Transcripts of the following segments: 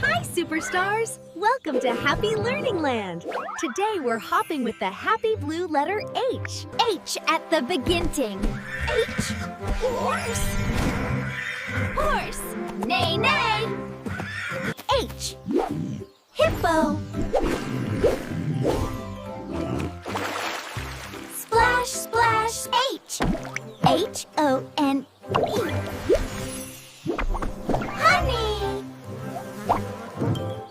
Hi, superstars! Welcome to Happy Learning Land. Today we're hopping with the happy blue letter H. H at the beginning. H. Horse. Horse. Neigh, neigh. H. Hippo. Splash, splash. H. H-o-n-e. Honey.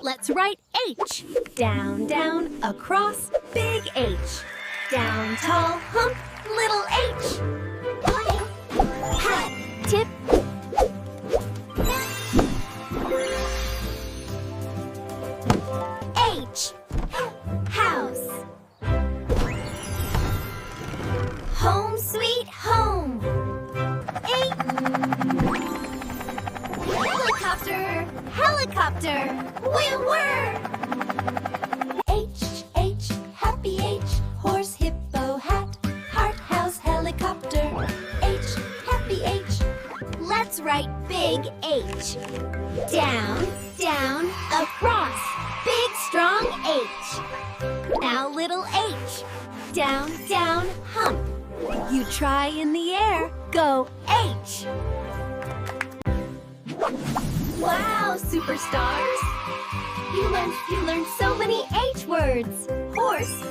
Let's write H. Down, down, across, big H. Down, tall, hump, little H. Hat, tip. H. House. Home sweet home. H. Helicopter. Helicopter. Whir, whir. H, happy H. Horse, hippo, hat, heart, house, helicopter. H, happy H. Let's write big H. Down, down, across. Big, strong H. Now little H. Down, down, hump. You try in the air. Go H. Wow, superstars! You learned so many H words. Horse,